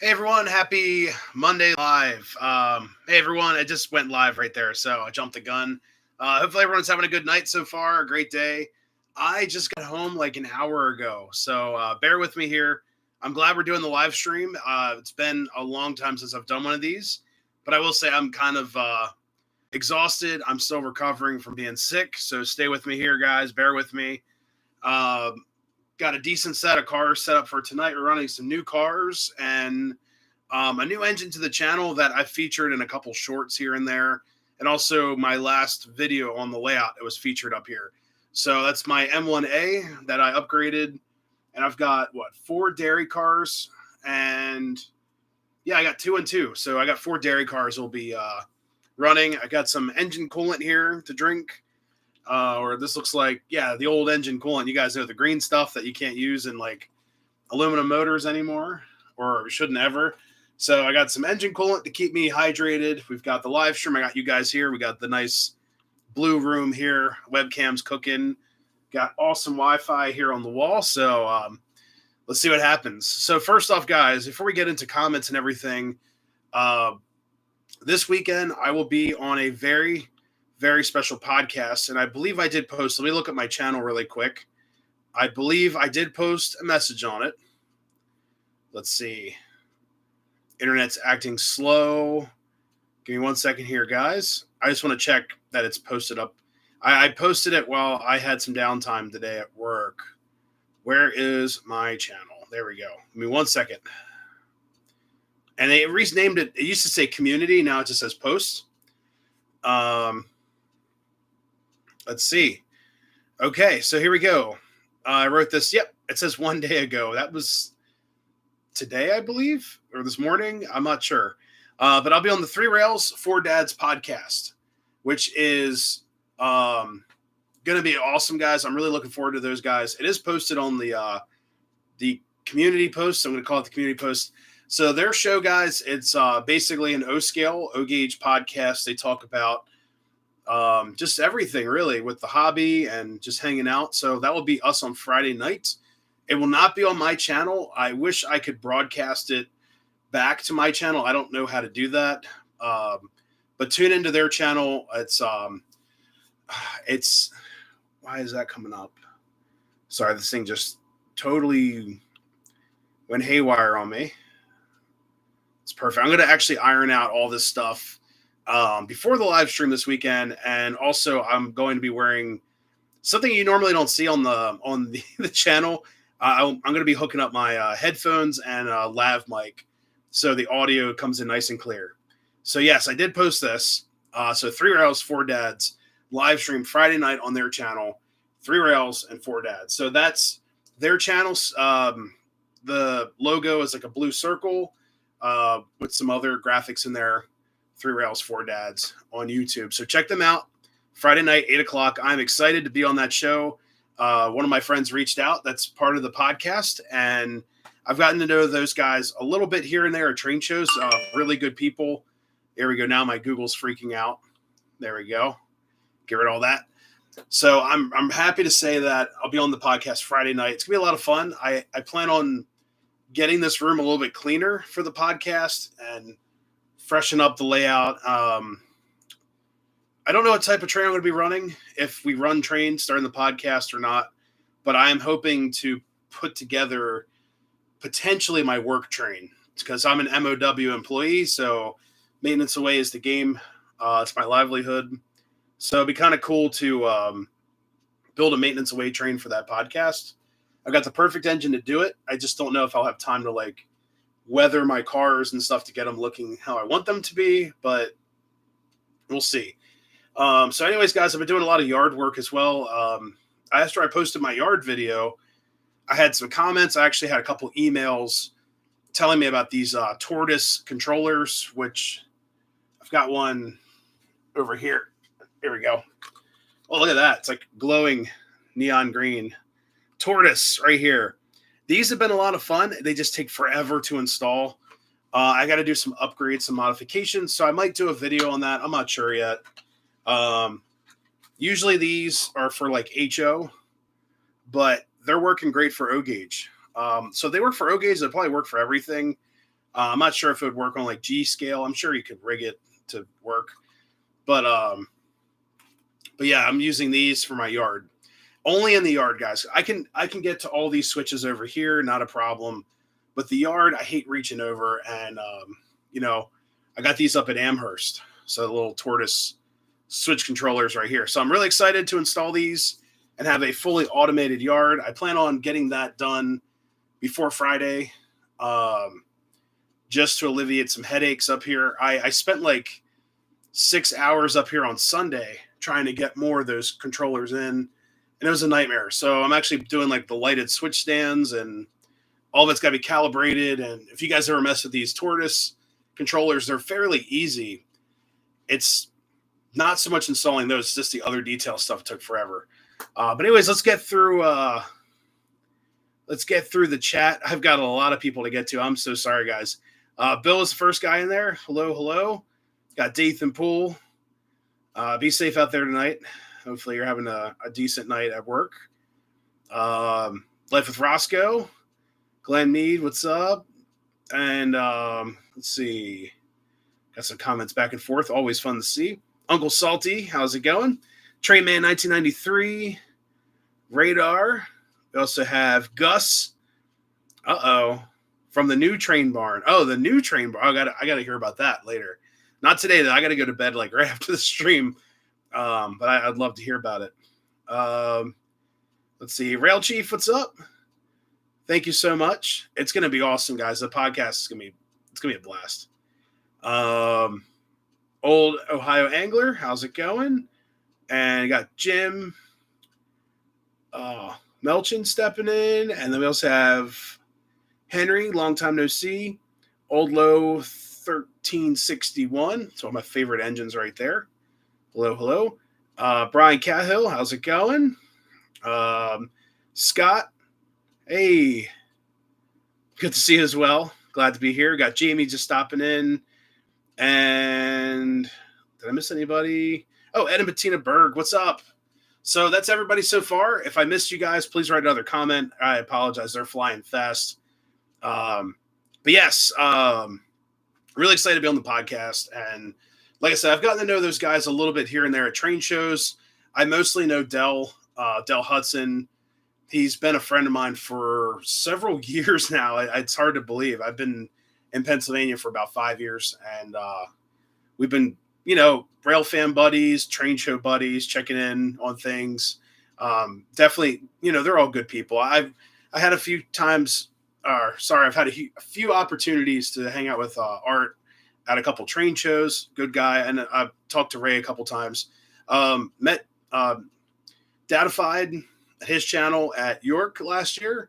Hey everyone, happy Monday live. Hey everyone, it just went live right there, so I jumped the gun. Hopefully everyone's having a good night so far, a great day. I just got home like an hour ago, so bear with me here. I'm glad we're doing the live stream. It's been a long time since I've done one of these, but I will say I'm kind of exhausted. I'm still recovering from being sick, so stay with me here, guys. Bear with me. Um, got a decent set of cars set up for tonight. We're running some new cars and a new engine to the channel that I featured in a couple shorts here and there. And also my last video on the layout, it was featured up here. So that's my M1A that I upgraded. And I've got, four dairy cars. And yeah, I got two and two. So I got four dairy cars will be running. I got some engine coolant here to drink. Or this looks like, yeah, the old engine coolant. You guys know the green stuff that you can't use in like aluminum motors anymore, or shouldn't ever. So I got some engine coolant to keep me hydrated. We've got the live stream. I got you guys here. We got the nice blue room here. Webcams cooking. Got awesome Wi-Fi here on the wall. So let's see what happens. So first off, guys, before we get into comments and everything, uh, this weekend I will be on a very, very special podcast, and I believe I did post. Let me look at my channel really quick. I believe I did post a message on it. Let's see. Internet's acting slow. Give me 1 second here, guys. I just want to check that it's posted up. I posted it while I had some downtime today at work. Where is my channel? There we go. Give me 1 second. And they renamed it. It used to say community. Now it just says posts. Let's see. Okay, so here we go. I wrote this. Yep, it says 1 day ago. That was today, I believe, or this morning. I'm not sure. But I'll be on the Three Rails, Four Dads podcast, which is going to be awesome, guys. I'm really looking forward to those guys. It is posted on the community post. So I'm going to call it the community post. So their show, guys, it's basically an O-scale, O-gauge podcast. They talk about just everything, really, with the hobby and just hanging out. So that will be us on Friday night. It will not be on my channel. I wish I could broadcast it back to my channel. I don't know how to do that. But tune into their channel. It's why is that coming up? Sorry, this thing just totally went haywire on me. It's perfect. I'm going to actually iron out all this stuff before the live stream this weekend. And also I'm going to be wearing something you normally don't see on the channel. I'm going to be hooking up my headphones and a lav mic so the audio comes in nice and clear. So yes, I did post this. So Three Rails, Four Dads live stream Friday night on their channel, Three Rails and Four Dads. So that's their channels. The logo is like a blue circle with some other graphics in there. Three Rails, Four Dads on YouTube. So check them out. Friday night, 8 o'clock. I'm excited to be on that show. One of my friends reached out. That's part of the podcast. And I've gotten to know those guys a little bit here and there at train shows. Really good people. Here we go. Now my Google's freaking out. There we go. Get rid of all that. So I'm happy to say that I'll be on the podcast Friday night. It's going to be a lot of fun. I plan on getting this room a little bit cleaner for the podcast and freshen up the layout. I don't know what type of train I'm going to be running, if we run trains during the podcast or not, but I am hoping to put together potentially my work train because I'm an MOW employee, so maintenance away is the game. It's my livelihood. So it'd be kind of cool to build a maintenance away train for that podcast. I've got the perfect engine to do it. I just don't know if I'll have time to like weather my cars and stuff to get them looking how I want them to be, but we'll see. So anyways, guys, I've been doing a lot of yard work as well. After I posted my yard video, I had some comments. I actually had a couple emails telling me about these tortoise controllers, which I've got one over here. Here we go. Oh, look at that. It's like glowing neon green. Tortoise right here. These have been a lot of fun. They just take forever to install. I got to do some upgrades, some modifications. So I might do a video on that. I'm not sure yet. Usually these are for like HO, but they're working great for O gauge. So they work for O gauge. They probably work for everything. I'm not sure if it would work on like G scale. I'm sure you could rig it to work, but yeah, I'm using these for my yard. Only in the yard, guys. I can get to all these switches over here, not a problem. But the yard, I hate reaching over, and you know, I got these up at Amherst, so the little tortoise switch controllers right here. So I'm really excited to install these and have a fully automated yard. I plan on getting that done before Friday, um, just to alleviate some headaches up here. I spent like 6 hours up here on Sunday trying to get more of those controllers in, and it was a nightmare. So I'm actually doing like the lighted switch stands, and all of it's got to be calibrated. And if you guys ever mess with these tortoise controllers, they're fairly easy. It's not so much installing those, just the other detail stuff took forever. But anyways, let's get through the chat. I've got a lot of people to get to. I'm so sorry, guys. Bill is the first guy in there. Hello, hello. Got Dathan Poole. Be safe out there tonight. Hopefully you're having a decent night at work. Life with Roscoe. Glenn Mead, what's up? And let's see. Got some comments back and forth. Always fun to see. Uncle Salty, how's it going? Trainman 1993. Radar. We also have Gus. From the new train barn. Oh, the new train barn. I gotta hear about that later. Not today, though. I gotta go to bed like right after the stream. But I'd love to hear about it. Let's see. Rail Chief, what's up? Thank you so much. It's gonna be awesome, guys. The podcast is gonna be a blast. Old Ohio Angler, how's it going? And got Jim Melchin stepping in, and then we also have Henry, long time no see. Old Low 1361. It's one of my favorite engines right there. Hello, hello. Brian Cahill, how's it going? Scott, hey, good to see you as well. Glad to be here. Got Jamie just stopping in. And did I miss anybody? Oh, Ed and Bettina Berg, what's up? So that's everybody so far. If I missed you guys, please write another comment. I apologize. They're flying fast. But yes, really excited to be on the podcast. And like I said, I've gotten to know those guys a little bit here and there at train shows. I mostly know Dell Hudson. He's been a friend of mine for several years now. It's hard to believe. I've been in Pennsylvania for about 5 years, and we've been, rail fan buddies, train show buddies, checking in on things. Definitely, they're all good people. I've had a few times, I've had a few opportunities to hang out with Art at a couple train shows. Good guy, and I've talked to Ray a couple times. Met Datified at his channel at York last year.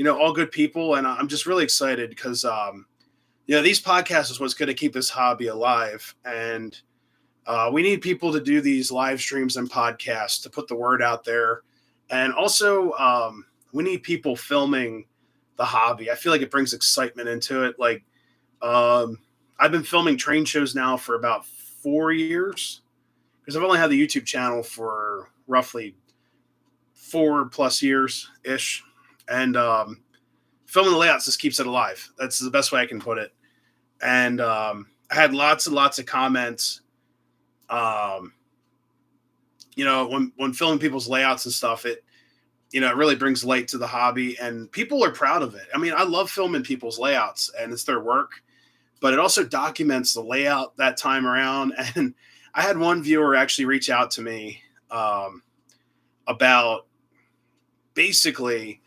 All good people, and I'm just really excited because these podcasts is what's going to keep this hobby alive. And we need people to do these live streams and podcasts to put the word out there. And also, we need people filming the hobby. I feel like it brings excitement into it. Like, I've been filming train shows now for about 4 years because I've only had the YouTube channel for roughly 4+ years-ish. And filming the layouts just keeps it alive. That's the best way I can put it. And I had lots and lots of comments. When filming people's layouts and stuff, it really brings light to the hobby, and people are proud of it. I mean, I love filming people's layouts, and it's their work, but it also documents the layout that time around. And I had one viewer actually reach out to me about basically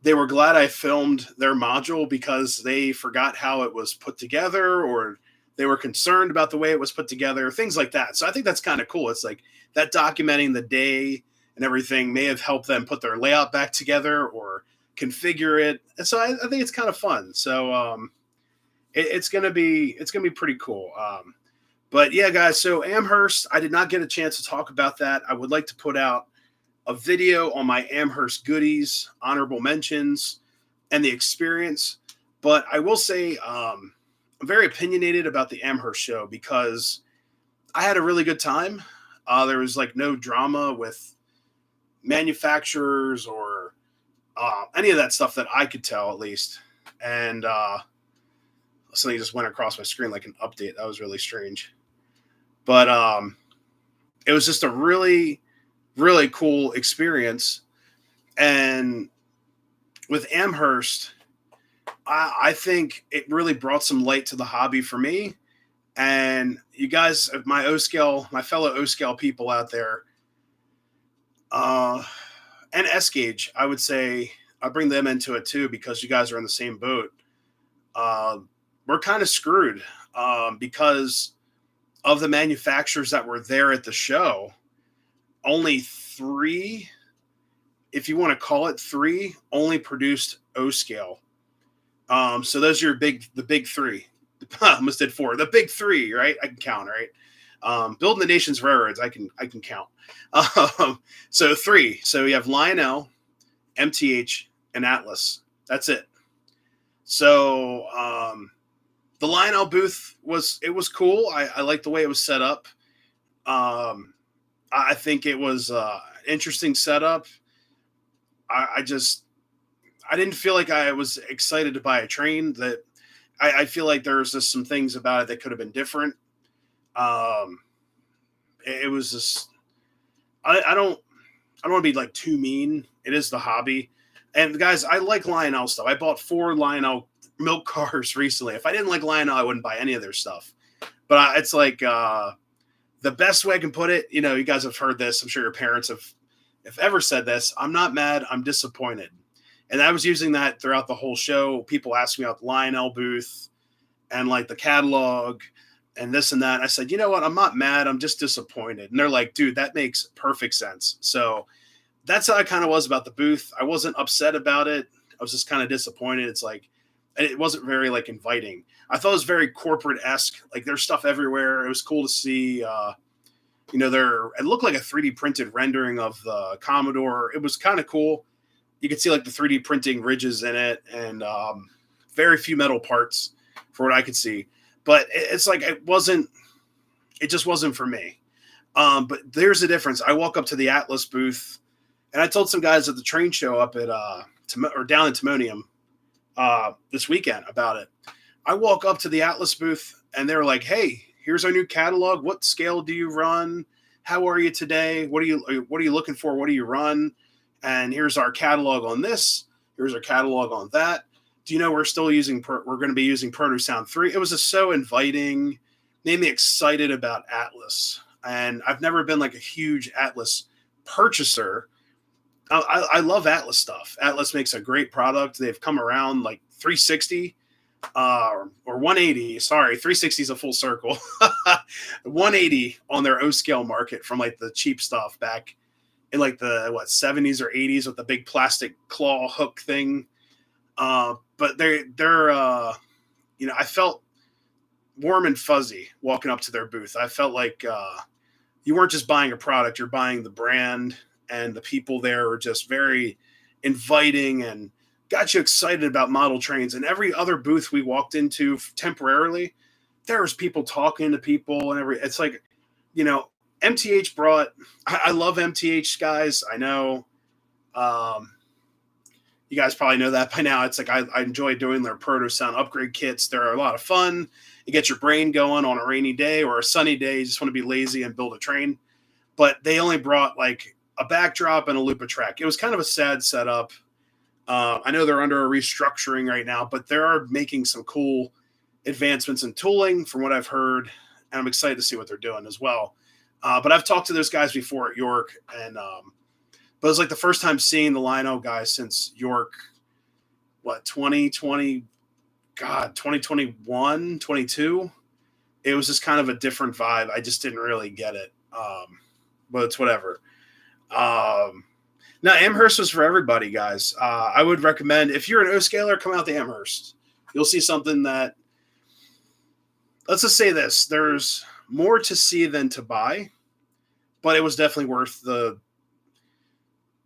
they were glad I filmed their module because they forgot how it was put together, or they were concerned about the way it was put together, things like that. So I think that's kind of cool. It's like that documenting the day and everything may have helped them put their layout back together or configure it. And so I think it's kind of fun. So it's gonna be pretty cool. But yeah, guys. So Amherst, I did not get a chance to talk about that. I would like to put out a video on my Amherst goodies, honorable mentions, and the experience. But I will say I'm very opinionated about the Amherst show because I had a really good time. There was like no drama with manufacturers or any of that stuff that I could tell, at least. And Something just went across my screen like an update. That was really strange. But it was just a really, really cool experience. And with Amherst, I think it really brought some light to the hobby for me. And you guys, my O scale, my fellow O scale people out there, uh, and S gauge, I would say I bring them into it too because you guys are in the same boat. Uh, we're kind of screwed because of the manufacturers that were there at the show. Only three, if you want to call it three, only produced O scale. So those are the big three. Almost did four. The big three, right? I can count, right? Building the nation's railroads, I can count. So three. So you have Lionel, MTH, and Atlas. That's it. So the Lionel booth was cool. I liked the way it was set up. I think it was an interesting setup. I didn't feel like I was excited to buy a train. That I feel like there's just some things about it that could have been different. It was just I don't want to be like too mean. It is the hobby, and guys, I like Lionel stuff. I bought 4 Lionel milk cars recently. If I didn't like Lionel, I wouldn't buy any of their stuff. But it's like the best way I can put it. You know, you guys have heard this. I'm sure your parents have, if ever said this. I'm not mad. I'm disappointed. And I was using that throughout the whole show. People asked me about the Lionel booth and like the catalog and this and that. And I said, you know what? I'm not mad. I'm just disappointed. And they're like, dude, that makes perfect sense. So that's how I kind of was about the booth. I wasn't upset about it. I was just kind of disappointed. It's like, it wasn't very like inviting. I thought it was very corporate-esque. Like there's stuff everywhere. It was cool to see, it looked like a 3D printed rendering of the Commodore. It was kind of cool. You could see like the 3D printing ridges in it and very few metal parts for what I could see. But it's like it just wasn't for me. But there's a difference. I walk up to the Atlas booth and I told some guys at the train show up at down in Timonium this weekend about it. I walk up to the Atlas booth and they're like, hey, here's our new catalog. What scale do you run? How are you today? What are you looking for? What do you run? And here's our catalog on this. Here's our catalog on that. Do you know we're still using? We're going to be using Proto Sound 3. It was just so inviting. Made me excited about Atlas. And I've never been like a huge Atlas purchaser. I love Atlas stuff. Atlas makes a great product. They've come around like 360 or 180. Sorry, 360 is a full circle. 180 on their O scale market from like the cheap stuff back in like the 70s or 80s with the big plastic claw hook thing. But they're I felt warm and fuzzy walking up to their booth. I felt like you weren't just buying a product, you're buying the brand, and the people there were just very inviting and got you excited about model trains. And every other booth we walked into temporarily, there was people talking to people and it's like, MTH brought, I love MTH guys. I know, you guys probably know that by now. It's like, I enjoy doing their Proto Sound upgrade kits. They're a lot of fun. You get your brain going on a rainy day or a sunny day. You just want to be lazy and build a train. But they only brought like a backdrop and a loop of track. It was kind of a sad setup. I know they're under a restructuring right now, but they are making some cool advancements in tooling from what I've heard. And I'm excited to see what they're doing as well. But I've talked to those guys before at York, and but it was like the first time seeing the Lionel guys since York, 2020, 2021, 22. It was just kind of a different vibe. I just didn't really get it. But it's whatever. Now, Amherst was for everybody, guys. I would recommend, if you're an O-scaler, come out to Amherst. You'll see something that, let's just say this, there's more to see than to buy, but it was definitely worth the,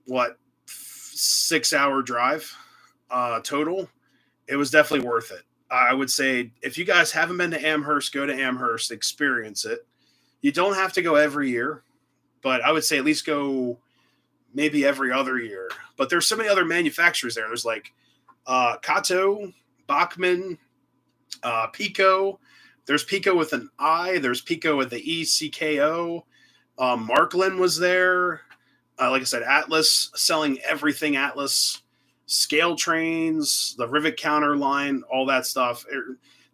6-hour drive total. It was definitely worth it. I would say if you guys haven't been to Amherst, go to Amherst, experience it. You don't have to go every year, but I would say at least go maybe every other year. But there's so many other manufacturers there. There's like Kato, Bachmann, Pico. There's Pico with an I. There's Pico with the ECKO. Marklin was there. Like I said, Atlas selling everything Atlas, scale trains, the rivet counter line, all that stuff.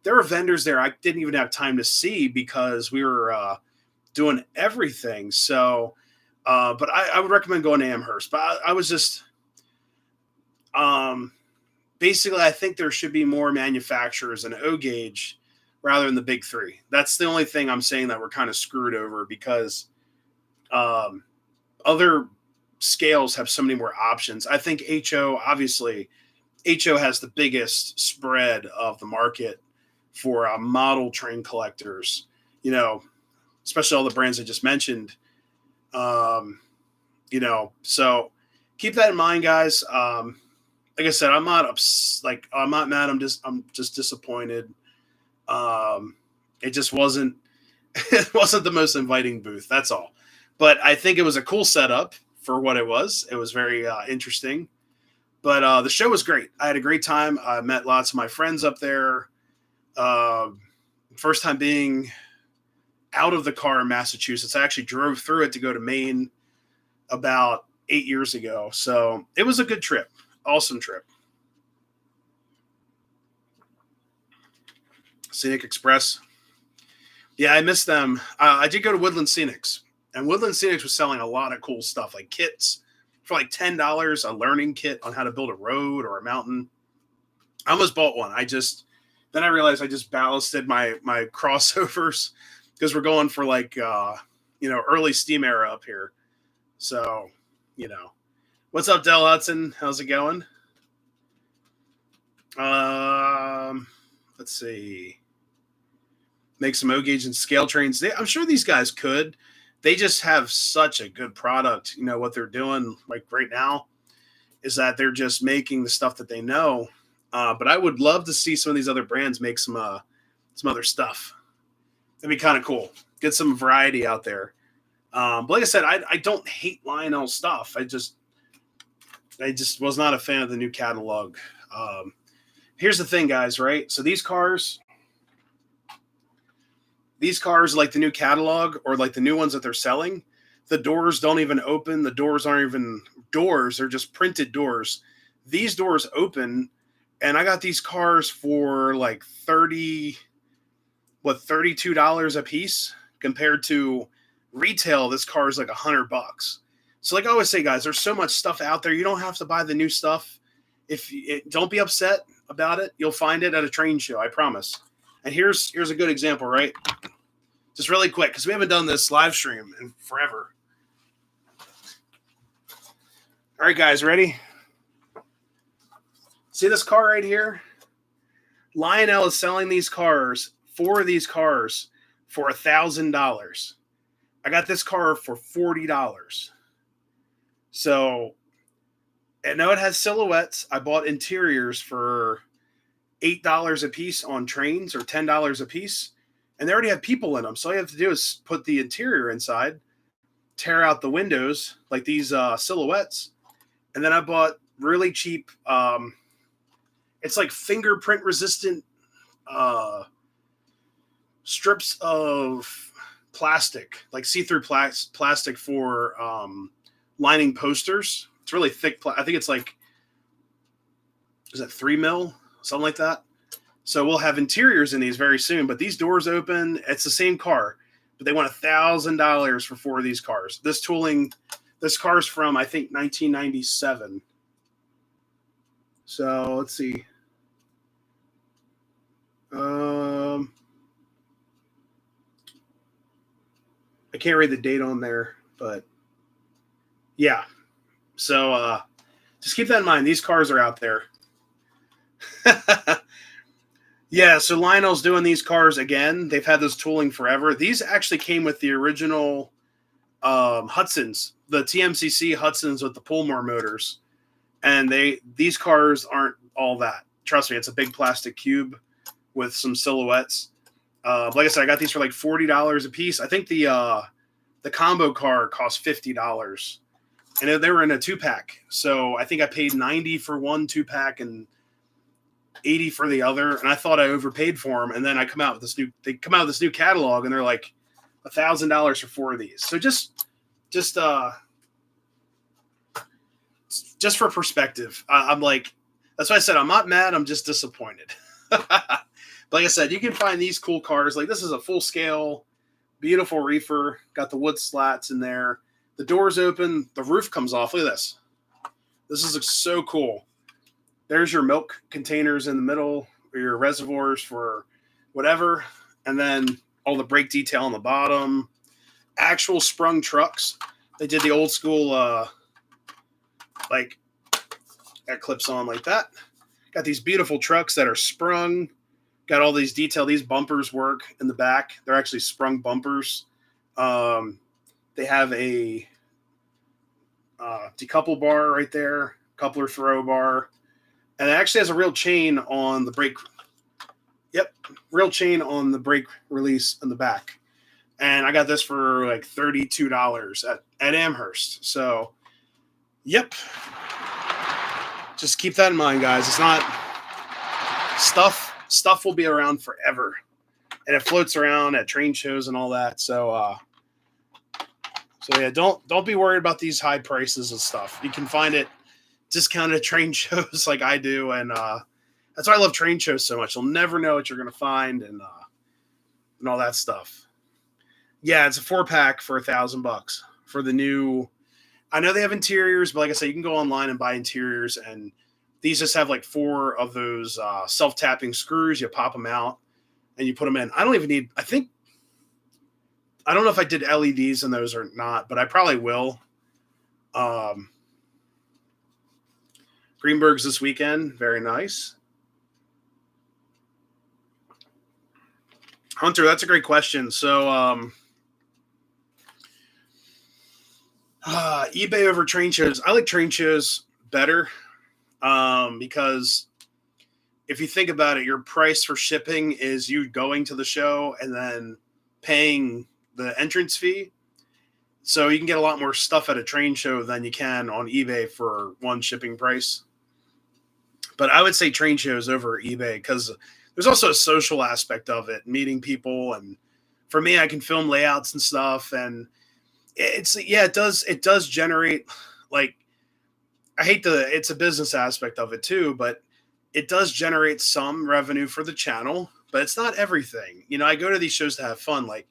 There were vendors there I didn't even have time to see because we were doing everything. So, but I would recommend going to Amherst. But I was just, basically, I think there should be more manufacturers in O gauge rather than the big three. That's the only thing I'm saying that we're kind of screwed over because other scales have so many more options. I think obviously, HO has the biggest spread of the market for model train collectors, especially all the brands I just mentioned. So keep that in mind, guys. Like I said, I'm not mad. I'm just disappointed. It just wasn't it wasn't the most inviting booth. That's all. But I think it was a cool setup for what it was. It was very interesting. But the show was great. I had a great time. I met lots of my friends up there. First time being out of the car in Massachusetts. I actually drove through it to go to Maine about 8 years ago. So it was a good trip. Awesome trip. Scenic Express. Yeah, I missed them. I did go to Woodland Scenics. And Woodland Scenics was selling a lot of cool stuff, like kits for like $10, a learning kit on how to build a road or a mountain. I almost bought one. Then I realized I just ballasted my crossovers because we're going for like, early steam era up here. So, what's up, Del Hudson? How's it going? Let's see. Make some O-gauge and scale trains. I'm sure these guys could. They just have such a good product. What they're doing like right now is that they're just making the stuff that they know. But I would love to see some of these other brands make some other stuff. That'd be kind of cool. Get some variety out there. But like I said, I don't hate Lionel stuff. I just was not a fan of the new catalog. Here's the thing, guys, right? So these cars like the new catalog or like the new ones that they're selling, the doors don't even open. The doors aren't even doors. They're just printed doors. These doors open, and I got these cars for like $32 a piece compared to retail. This car is like $100. So like I always say, guys, there's so much stuff out there. You don't have to buy the new stuff. Don't be upset about it. You'll find it at a train show. I promise. And here's a good example, right? Just really quick, because we haven't done this live stream in forever. All right, guys, ready? See this car right here? Lionel is selling four of these cars for $1,000. I got this car for $40. So, I know it has silhouettes. I bought interiors for $8 a piece on trains or $10 a piece. And they already have people in them. So all you have to do is put the interior inside, tear out the windows like these silhouettes. And then I bought really cheap, it's like fingerprint resistant strips of plastic, like see-through plastic for lining posters. It's really thick. I think it's like, is that 3 mil? Something like that. So we'll have interiors in these very soon, but these doors open. It's the same car, but they want $1,000 for 4 of these cars. This car's from, I think, 1997. So let's see. I can't read the date on there, but yeah. So just keep that in mind. These cars are out there. Yeah, so Lionel's doing these cars again. They've had this tooling forever. These actually came with the original Hudsons, the TMCC Hudsons with the Pullmore motors. And these cars aren't all that. Trust me, it's a big plastic cube with some silhouettes. Like I said, I got these for like $40 a piece. I think the combo car cost $50. And they were in a 2-pack. So I think I paid $90 for one 2-pack and $80 for the other, and I thought I overpaid for them. And then they come out with this new catalog, and they're like $1,000 for 4 of these. So just for perspective, I'm like, that's why I said I'm not mad. I'm just disappointed. But like I said, you can find these cool cars. Like this is a full scale, beautiful reefer. Got the wood slats in there. The doors open. The roof comes off. Look at this. This is so cool. There's your milk containers in the middle, or your reservoirs for whatever. And then all the brake detail on the bottom. Actual sprung trucks. They did the old school, like that clips on like that. Got these beautiful trucks that are sprung. Got all these detail. These bumpers work in the back. They're actually sprung bumpers. They have a decouple bar right there, coupler throw bar, and it actually has a real chain on the brake. Yep, real chain on the brake release in the back. And I got this for like $32 at Amherst. So, yep. Just keep that in mind, guys. It's not stuff will be around forever, and it floats around at train shows and all that. So yeah, don't be worried about these high prices and stuff. You can find it discounted at train shows like I do, and that's why I love train shows so much. You'll never know what you're gonna find and all that stuff. Yeah, it's a 4-pack for $1,000 for the new. I know they have interiors, but like I said, you can go online and buy interiors, and these just have like 4 of those self-tapping screws. You pop them out, and you put them in. I don't even need. I don't know if I did LEDs in those or not, but I probably will. Greenberg's this weekend. Very nice. Hunter, that's a great question. So, eBay over train shows. I like train shows better because if you think about it, your price for shipping is you going to the show and then paying the entrance fee. So you can get a lot more stuff at a train show than you can on eBay for one shipping price. But I would say train shows over eBay because there's also a social aspect of it, meeting people. And for me, I can film layouts and stuff. And it does generate, like, it's a business aspect of it too, but it does generate some revenue for the channel, but it's not everything. I go to these shows to have fun. Like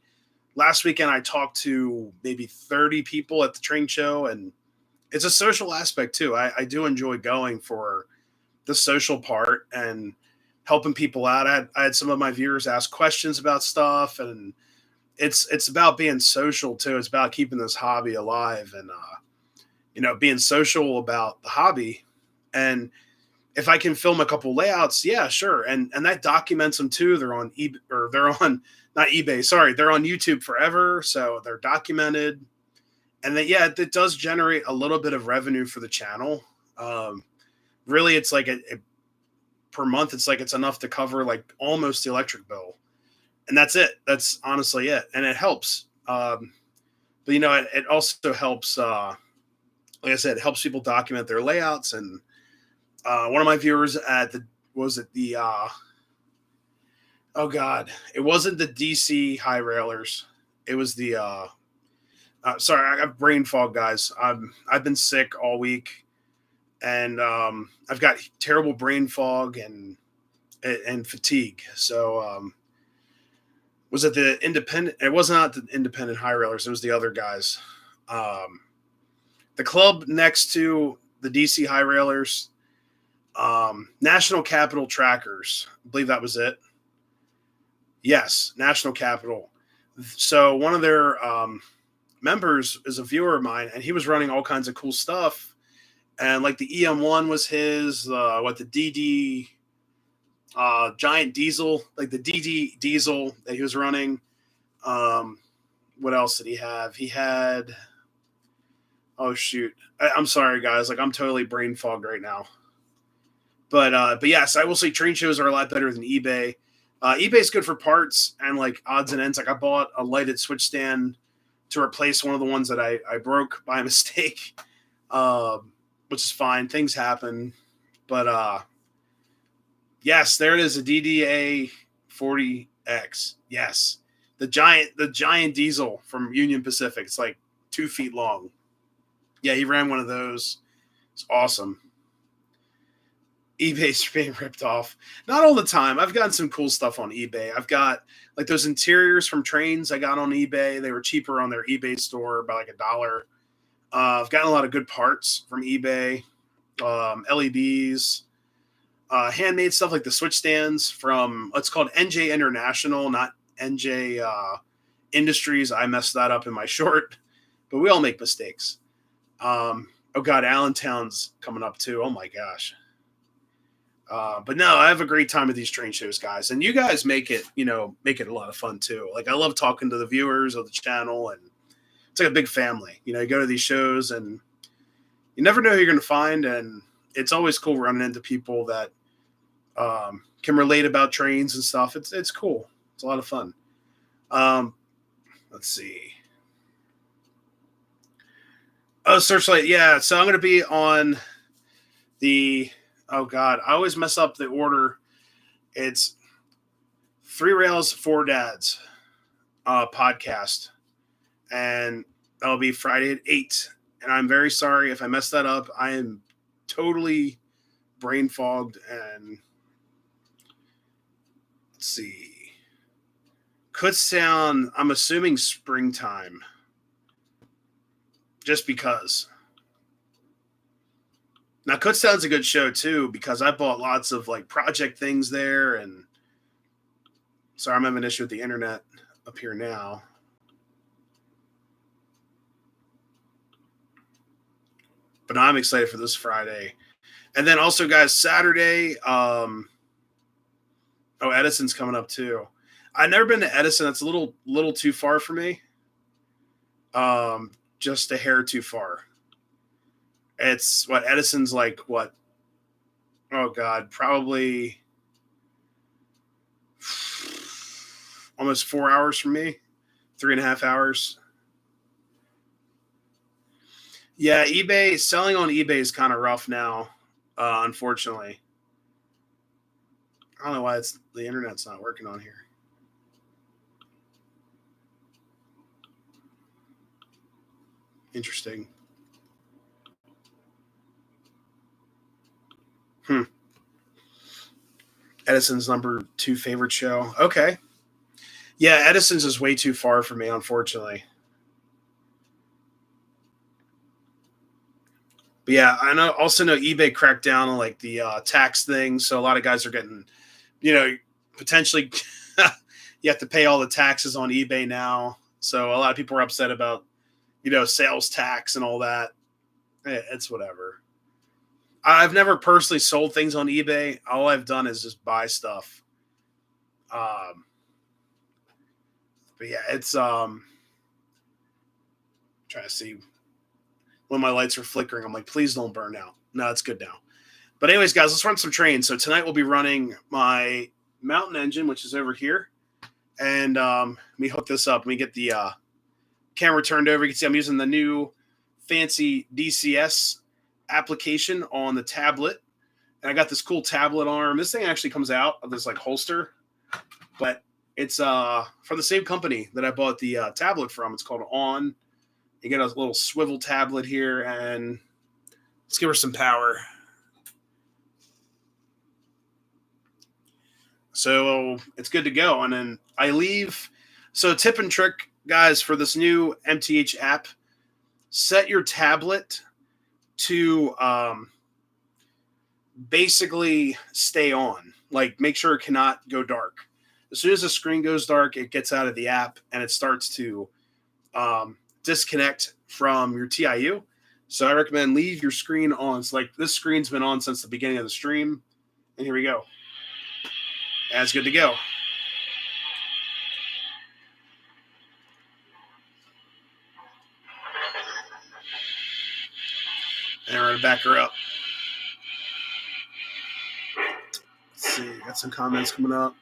last weekend, I talked to maybe 30 people at the train show, and it's a social aspect too. I do enjoy going for the social part and helping people out. I had some of my viewers ask questions about stuff, and it's about being social too. It's about keeping this hobby alive and, being social about the hobby. And if I can film a couple layouts, yeah, sure. And that documents them too. They're on eBay, or they're on, not eBay, sorry. They're on YouTube forever. So they're documented. And then, yeah, it does generate a little bit of revenue for the channel. Really, it's like per month, it's enough to cover like almost the electric bill. And that's it. That's honestly it. And it helps. But it also helps, like I said, it helps people document their layouts. And one of my viewers at it wasn't the DC high railers. It was the, sorry, I have brain fog, guys. I've been sick all week, and I've got terrible brain fog and fatigue. So, was it the independent? It was not the independent high railers. It was the other guys. The club next to the DC high railers, National Capital Trackers. I believe that was it. Yes, National Capital. So one of their members is a viewer of mine, and he was running all kinds of cool stuff. And like the EM1 was his, the DD giant diesel, like the DD diesel that he was running. What else did he have? He had, oh shoot. I'm sorry guys. Like I'm totally brain fogged right now. But yes, I will say train shows are a lot better than eBay. eBay's good for parts and like odds and ends. Like I bought a lighted switch stand to replace one of the ones that I broke by mistake, which is fine. Things happen. But Yes, there it is, a DDA 40X. Yes. The giant diesel from Union Pacific. It's like 2 feet long. Yeah, he ran one of those. It's awesome. eBay's being ripped off. Not all the time. I've gotten some cool stuff on eBay. I've got like those interiors from trains I got on eBay. They were cheaper on their eBay store by like $1. I've gotten a lot of good parts from eBay, LEDs, handmade stuff like the switch stands from what's called NJ International, not NJ Industries. I messed that up in my short, but we all make mistakes. Oh God, Allentown's coming up too. Oh my gosh. But no, I have a great time at these train shows, guys, and you guys make it a lot of fun too. Like I love talking to the viewers of the channel, and it's like a big family. You go to these shows, and you never know who you're going to find, and it's always cool running into people that can relate about trains and stuff. It's cool. It's a lot of fun. Let's see. Oh, Searchlight. Yeah, so I'm going to be on the. Oh God, I always mess up the order. It's Three Rails, Four Dads podcast, and that'll be Friday at 8. And I'm very sorry if I messed that up. I am totally brain fogged, and let's see. Kutztown, I'm assuming springtime, just because. Now, Kutztown's a good show, too, because I bought lots of, like, project things there, and sorry, I'm having an issue with the internet up here now. But I'm excited for this Friday. And then also, guys, Saturday, Edison's coming up, too. I've never been to Edison. That's a little too far for me. Just a hair too far. It's Edison's like what? Oh God, probably almost 4 hours from me, 3.5 hours. Yeah, selling on eBay is kind of rough now, unfortunately. I don't know why the internet's not working on here. Interesting. Edison's number 2 favorite show. Okay. Yeah, Edison's is way too far for me, unfortunately. But yeah, also know eBay cracked down on like the tax thing, so a lot of guys are getting, potentially you have to pay all the taxes on eBay now. So a lot of people are upset about, sales tax and all that. It's whatever. I've never personally sold things on eBay. All I've done is just buy stuff. But yeah, it's trying to see when my lights are flickering. I'm like, please don't burn out. No, it's good now. But anyways, guys, let's run some trains. So tonight we'll be running my mountain engine, which is over here. And let me hook this up. Let me get the camera turned over. You can see I'm using the new fancy DCS application on the tablet. And I got this cool tablet arm. This thing actually comes out of this like holster. But it's from the same company that I bought the tablet from. It's called On. You get a little swivel tablet here, and let's give her some power. So it's good to go. And then I leave. So tip and trick, guys, for this new MTH app, set your tablet to basically stay on. Like make sure it cannot go dark. As soon as the screen goes dark, it gets out of the app and it starts to disconnect from your TIU. So I recommend leave your screen on. So like this screen's been on since the beginning of the stream. And here we go. That's good to go. And we're going to back her up. Let's see. Got some comments coming up.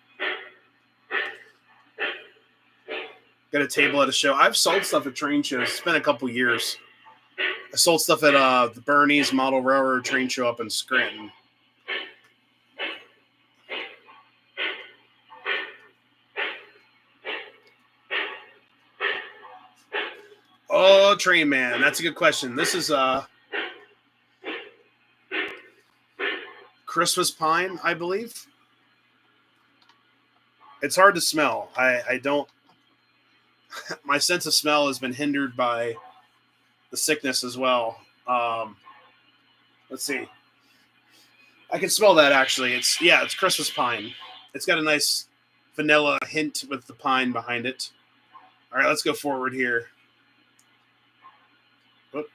Got a table at a show. I've sold stuff at train shows. It's been a couple years. I sold stuff at the Bernie's Model Railroad train show up in Scranton. Oh, Train Man, that's a good question. This is Christmas pine, I believe. It's hard to smell. I don't. My sense of smell has been hindered by the sickness as well. Let's see. I can smell that actually. It's Christmas pine. It's got a nice vanilla hint with the pine behind it. All right, let's go forward here. Oop.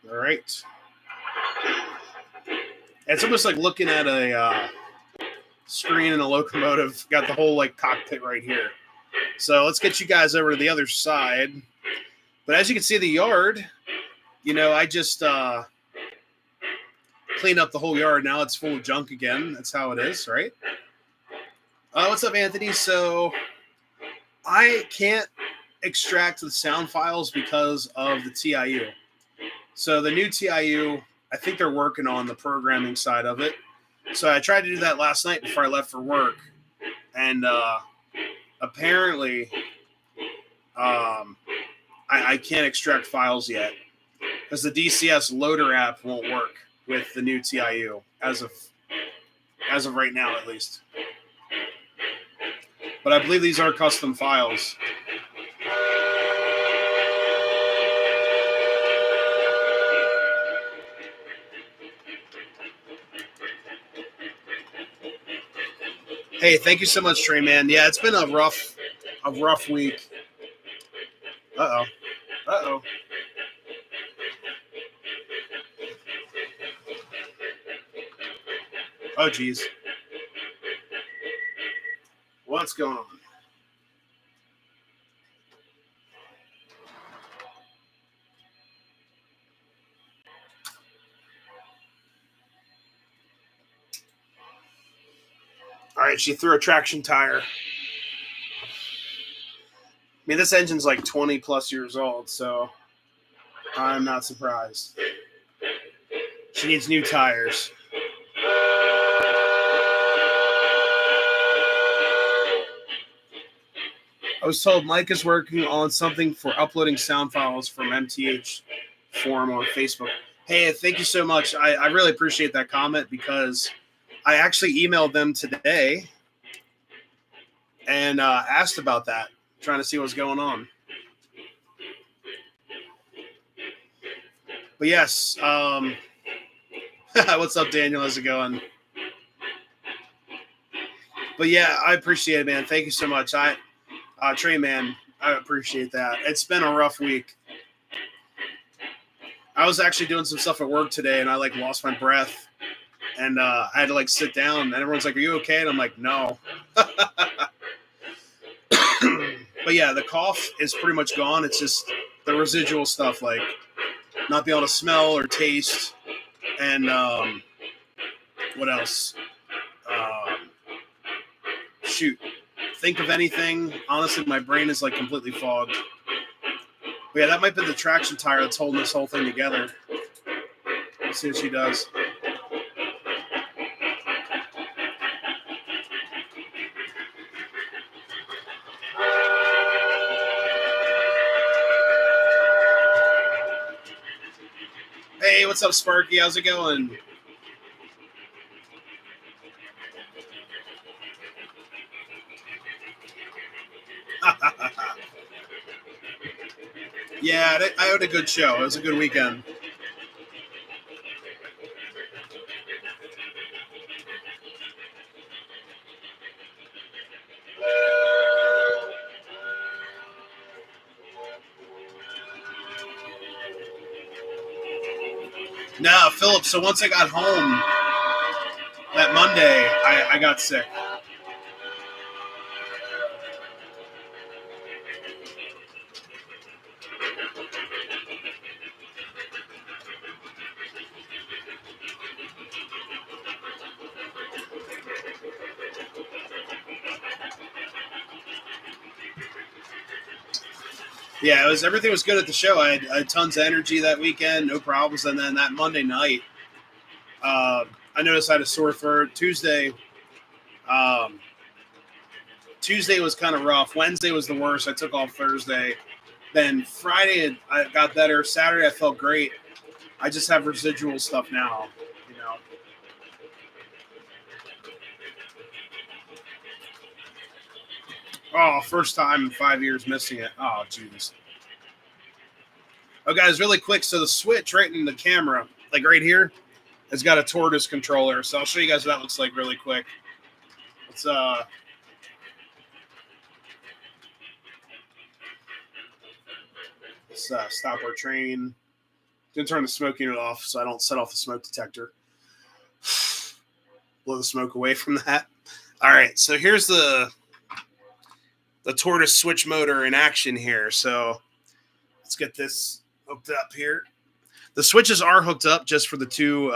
All right. It's almost like looking at a screen in a locomotive. Got the whole like cockpit right here. So let's get you guys over to the other side. But as you can see, the yard, I just cleaned up the whole yard. Now it's full of junk again. That's how it is, right? What's up, Anthony? So I can't extract the sound files because of the TIU. So the new TIU, I think they're working on the programming side of it. So I tried to do that last night before I left for work. And apparently I can't extract files yet because the DCS loader app won't work with the new TIU as of right now, at least. But I believe these are custom files. Hey, thank you so much, Trey Man. Yeah, it's been a rough week. Uh oh. Oh geez. What's going on? All right, she threw a traction tire. I mean, this engine's like 20 plus years old, so I'm not surprised. She needs new tires. I was told Mike is working on something for uploading sound files from MTH forum on Facebook. Hey, thank you so much. I really appreciate that comment because I actually emailed them today and asked about that, trying to see what's going on. But yes, what's up, Daniel? How's it going? But yeah, I appreciate it, man. Thank you so much. Trey, man, I appreciate that. It's been a rough week. I was actually doing some stuff at work today, and I lost my breath, and I had to sit down. And everyone's like, "Are you okay?" And I'm like, "No." But yeah, the cough is pretty much gone. It's just the residual stuff, like not being able to smell or taste, and what else? Shoot. Think of anything. Honestly, my brain is completely fogged. But yeah, that might be the traction tire that's holding this whole thing together. Let's see what she does. Hey, what's up, Sparky? How's it going? Yeah, I had a good show. It was a good weekend. No, Philip, so once I got home that Monday, I got sick. Yeah, everything was good at the show. I had tons of energy that weekend, no problems. And then that Monday night, I noticed I had a sore throat. Tuesday Tuesday was kind of rough. Wednesday was the worst. I took off Thursday. Then Friday, I got better. Saturday, I felt great. I just have residual stuff now, you know. Oh, first time in 5 years missing it. Oh, jeez. Oh, guys, really quick. So the switch right in the camera, like right here, has got a tortoise controller. So I'll show you guys what that looks like really quick. Let's stop our train. Didn't turn the smoke unit off, so I don't set off the smoke detector. Blow the smoke away from that. All right, so here's the tortoise switch motor in action here. So let's get this hooked up here. The switches are hooked up just for the two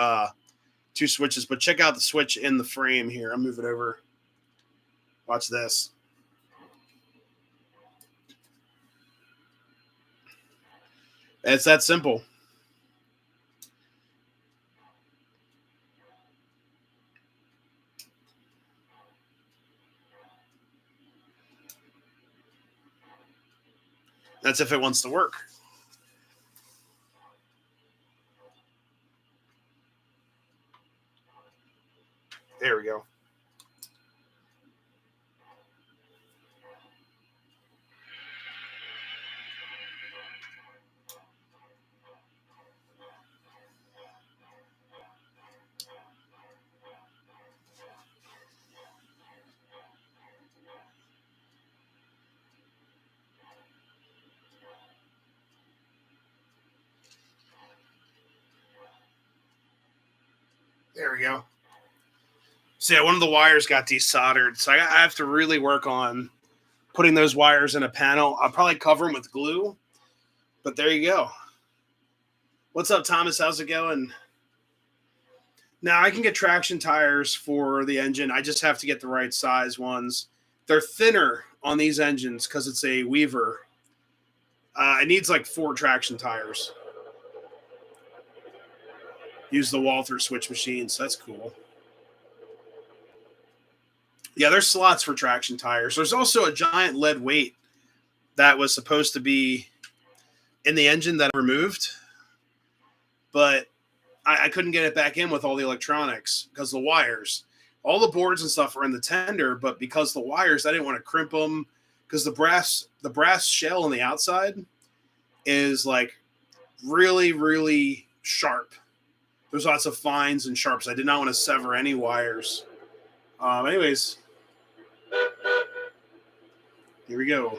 switches, but check out the switch in the frame here. I'll move it over. Watch this. It's that simple. That's if it wants to work. There we go. There we go. So yeah, one of the wires got desoldered. So I have to really work on putting those wires in a panel. I'll probably cover them with glue. But there you go. What's up, Thomas? How's it going? Now I can get traction tires for the engine. I just have to get the right size ones. They're thinner on these engines because it's a Weaver. It needs like 4 traction tires. Use the Walther switch machines. That's cool. Yeah, there's slots for traction tires. There's also a giant lead weight that was supposed to be in the engine that I removed, but I couldn't get it back in with all the electronics because the wires. All the boards and stuff are in the tender, but because the wires, I didn't want to crimp them because the brass shell on the outside is like really, really sharp. There's lots of fines and sharps. I did not want to sever any wires. Anyways, here we go.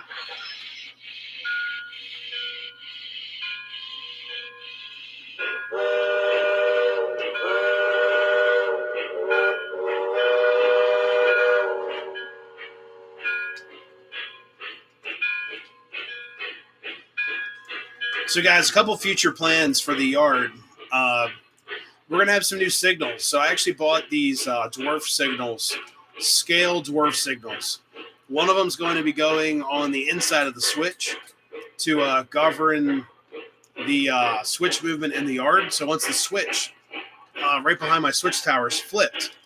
So, guys, a couple future plans for the yard. We're going to have some new signals. So I actually bought these dwarf signals, scale dwarf signals. One of them is going to be going on the inside of the switch to govern the switch movement in the yard. So once the switch right behind my switch tower is flipped,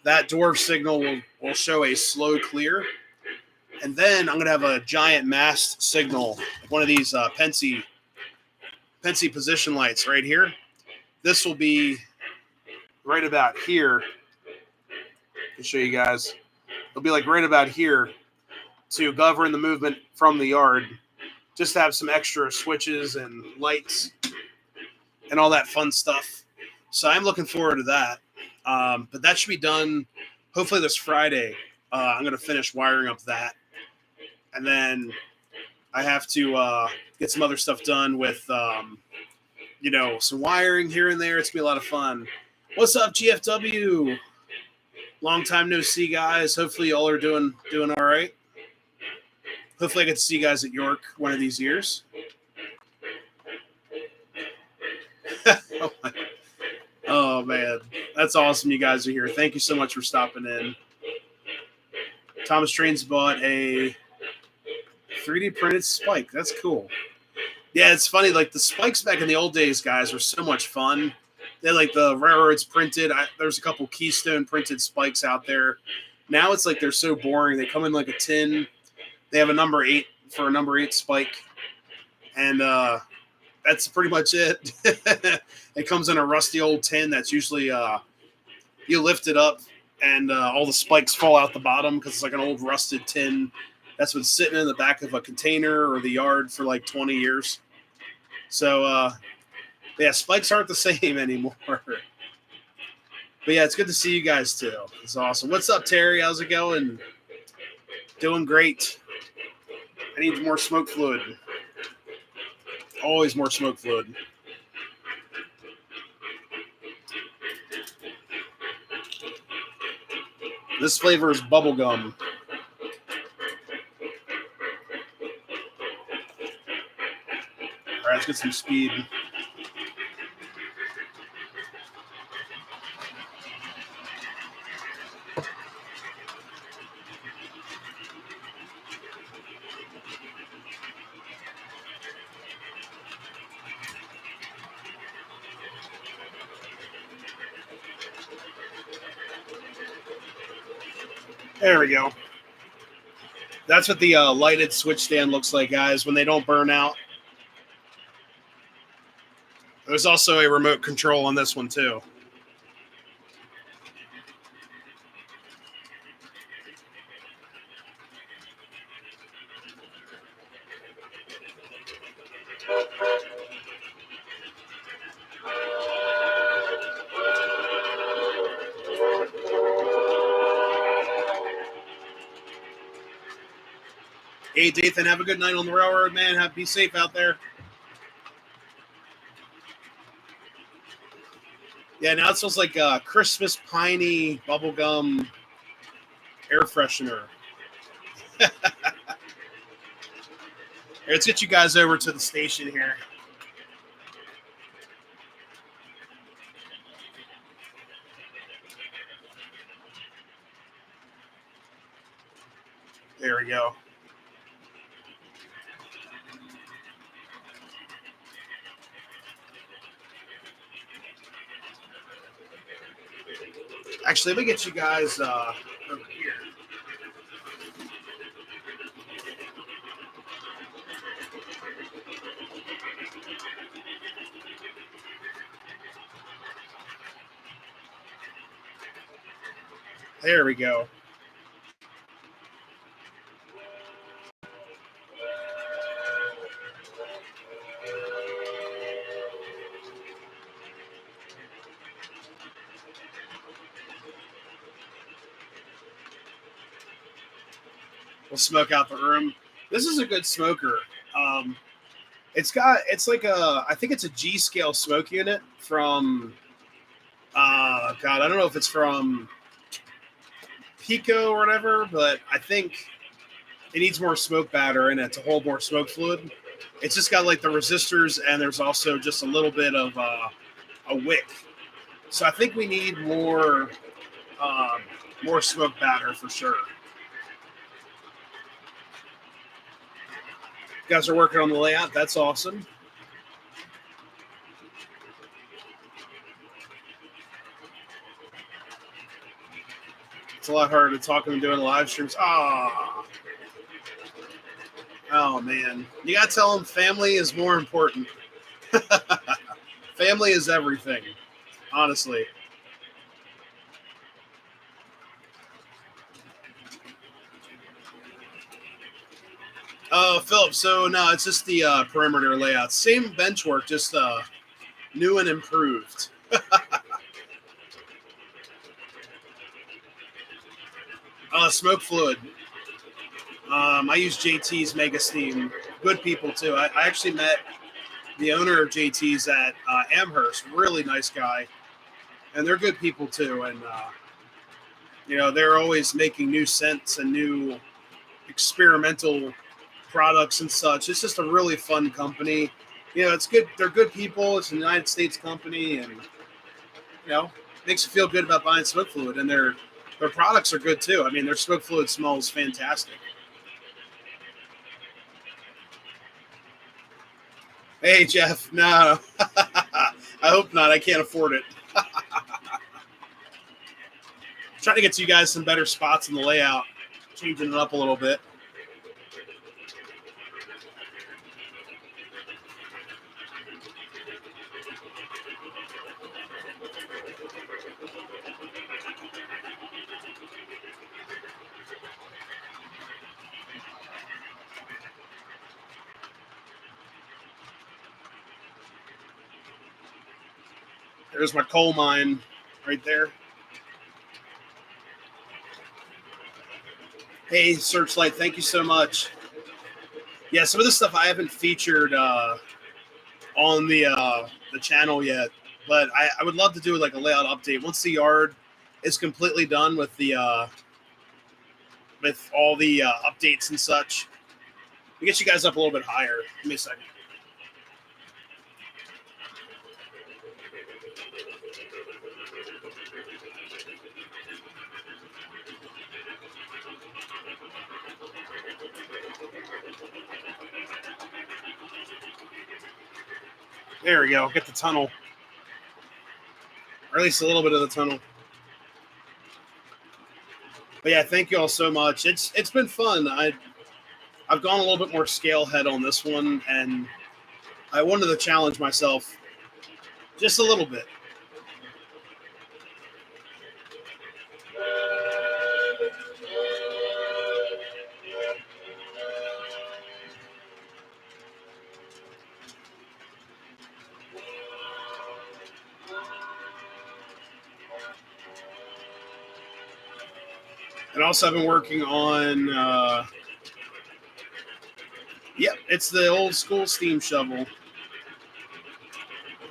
that dwarf signal will show a slow clear. And then I'm going to have a giant mast signal, one of these Penske position lights right here. This will be right about here. I'll show you guys. It'll be like right about here to govern the movement from the yard. Just to have some extra switches and lights and all that fun stuff. So I'm looking forward to that. But that should be done hopefully this Friday. I'm going to finish wiring up that. And then I have to get some other stuff done with, some wiring here and there. It's going to be a lot of fun. What's up, GFW? Long time no see, guys. Hopefully y'all are doing all right. Hopefully I get to see you guys at York one of these years. Oh, man. That's awesome you guys are here. Thank you so much for stopping in. Thomas Trains bought a 3D printed spike. That's cool. Yeah, it's funny. Like the spikes back in the old days, guys, were so much fun. They had like the railroads printed. There's a couple Keystone printed spikes out there. Now it's like they're so boring. They come in like a tin. They have a number 8 for a number 8 spike, and that's pretty much it. It comes in a rusty old tin that's usually you lift it up and all the spikes fall out the bottom because it's like an old rusted tin that's been sitting in the back of a container or the yard for like 20 years. So yeah, spikes aren't the same anymore. But yeah, it's good to see you guys too. It's awesome. What's up, Terry? How's it going? Doing great. I need more smoke fluid. Always more smoke fluid. This flavor is bubblegum. All right, let's get some speed. There we go. That's what the lighted switch stand looks like, guys, when they don't burn out. There's also a remote control on this one, too. Hey, Dathan, have a good night on the railroad, man. Be safe out there. Yeah, now it smells like Christmas piney bubblegum air freshener. Here, let's get you guys over to the station here. There we go. Actually, let me get you guys over here. There we go. We'll smoke out the room. This is a good smoker. It's like I think it's a G scale smoke unit from, God, I don't know if it's from Pico or whatever, but I think it needs more smoke batter in it to hold more smoke fluid. It's just got like the resistors, and there's also just a little bit of a wick. So I think we need more smoke batter for sure. You guys are working on the layout. That's awesome. It's a lot harder to talk than doing live streams. Oh, man. You got to tell them family is more important. Family is everything, honestly. Oh, Philip, so no, it's just the perimeter layout. Same bench work, just new and improved. Smoke fluid. I use JT's Mega Steam. Good people, too. I actually met the owner of JT's at Amherst. Really nice guy. And they're good people, too. And, they're always making new scents and new experimental products and such. It's just a really fun company. It's good. They're good people. It's a United States company, and makes you feel good about buying smoke fluid. And their products are good too. I mean, their smoke fluid smells fantastic. Hey, Jeff. No, I hope not. I can't afford it. Trying to get you guys some better spots in the layout, changing it up a little bit. There's my coal mine right there. Hey, Searchlight, thank you so much. Yeah, some of the stuff I haven't featured on the channel yet, but I would love to do like a layout update once the yard is completely done with the with all the updates and such. We get you guys up a little bit higher. Give me a second. There we go. Get the tunnel, or at least a little bit of the tunnel. But yeah, thank you all so much. It's been fun. I've gone a little bit more scale head on this one, and I wanted to challenge myself just a little bit. And also, I've been working on, yep, it's the old school steam shovel.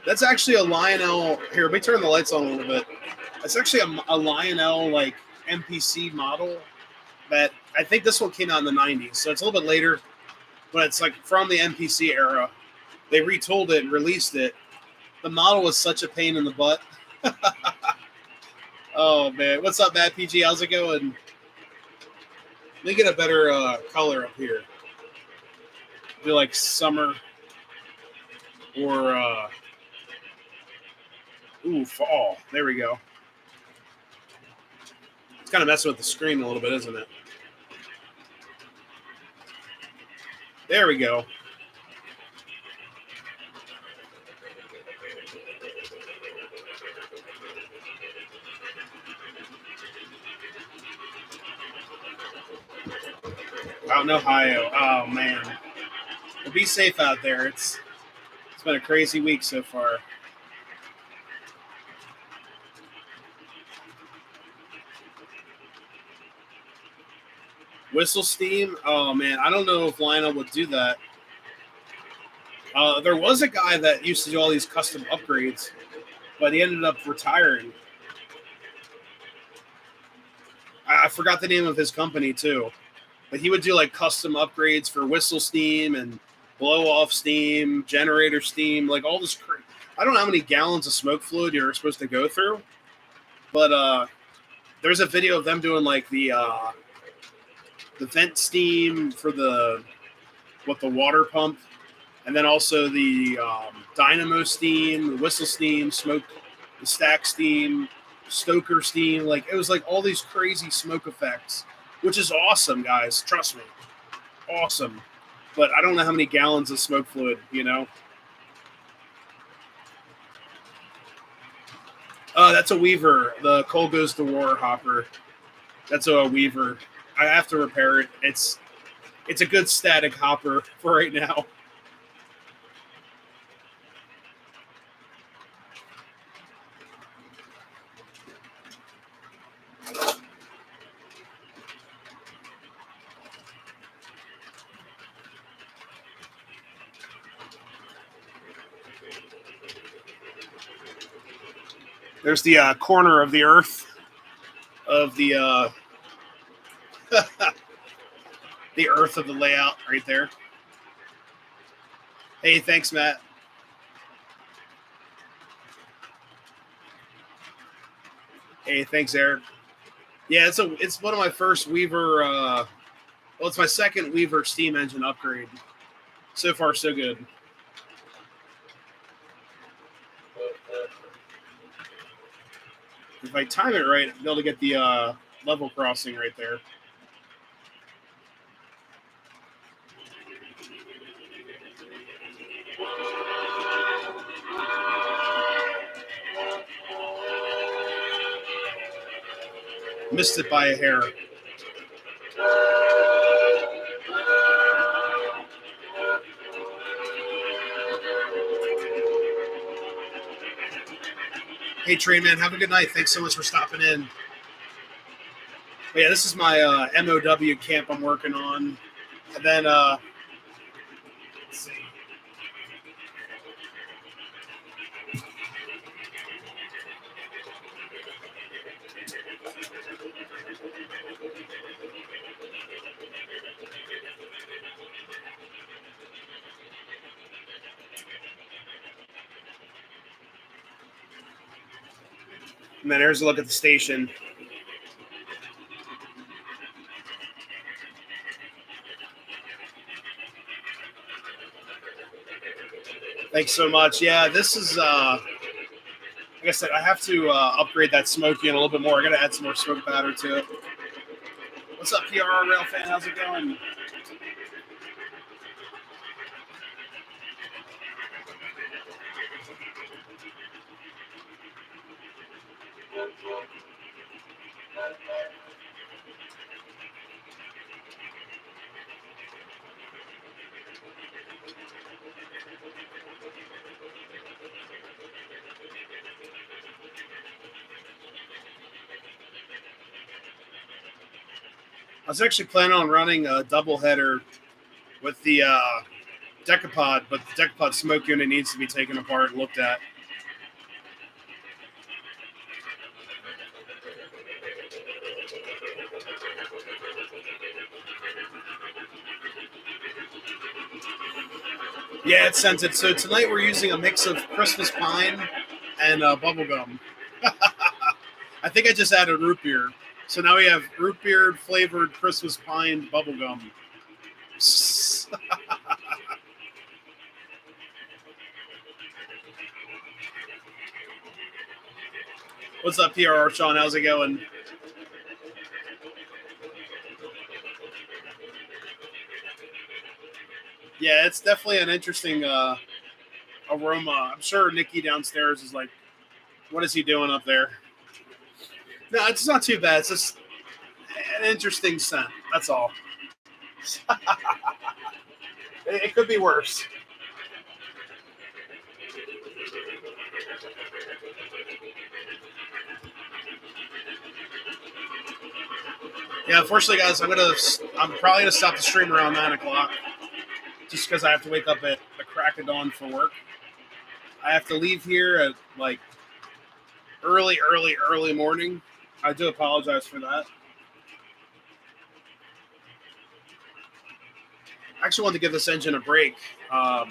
That's actually a Lionel. Here, let me turn the lights on a little bit. That's actually a Lionel, like, MPC model that I think this one came out in the 90s. So it's a little bit later, but it's like from the MPC era. They retooled it and released it. The model was such a pain in the butt. Oh, man. What's up, Matt PG? How's it going? Let me get a better color up here. Do like summer or fall. There we go. It's kind of messing with the screen a little bit, isn't it? There we go. Out in Ohio. Oh, man. Well, be safe out there. It's been a crazy week so far. Whistle steam? Oh, man. I don't know if Lionel would do that. There was a guy that used to do all these custom upgrades, but he ended up retiring. I forgot the name of his company, too. But he would do like custom upgrades for whistle steam and blow off steam, generator steam, like all this. I don't know how many gallons of smoke fluid you're supposed to go through, but there's a video of them doing like the vent steam for the water pump, and then also the dynamo steam, the whistle steam, smoke, the stack steam, stoker steam. Like it was like all these crazy smoke effects. Which is awesome, guys. Trust me. Awesome. But I don't know how many gallons of smoke fluid, you know? That's a Weaver. The Coal Goes to War hopper. That's a Weaver. I have to repair it. It's a good static hopper for right now. There's the corner of the earth of the the earth of the layout right there. Hey, thanks, Matt. Hey, thanks, Eric. Yeah, it's one of my first Weaver. Well, it's my second Weaver steam engine upgrade. So far, so good. If I time it right, I'll be able to get the level crossing right there. Missed it by a hair. Hey, Train Man, have a good night. Thanks so much for stopping in. But yeah, this is my MOW camp I'm working on. And then, let's see. And then here's a look at the station. Thanks so much. Yeah, this is, like I said, I have to upgrade that smoke unit a little bit more. I got to add some more smoke powder to it. What's up, PRR Rail fan? How's it going? I was actually planning on running a doubleheader with the decapod, but the decapod smoke unit needs to be taken apart and looked at. Yeah, it's scented. So tonight we're using a mix of Christmas pine and bubblegum. I think I just added root beer. So now we have root beer flavored Christmas pine bubblegum. What's up, PRR Sean? How's it going? Yeah, it's definitely an interesting aroma. I'm sure Nikki downstairs is like, what is he doing up there? No, it's not too bad. It's just an interesting scent. That's all. It could be worse. Yeah, unfortunately, guys, I'm probably gonna stop the stream around 9 o'clock, just because I have to wake up at the crack of dawn for work. I have to leave here at like early morning. I do apologize for that. I actually wanted to give this engine a break, but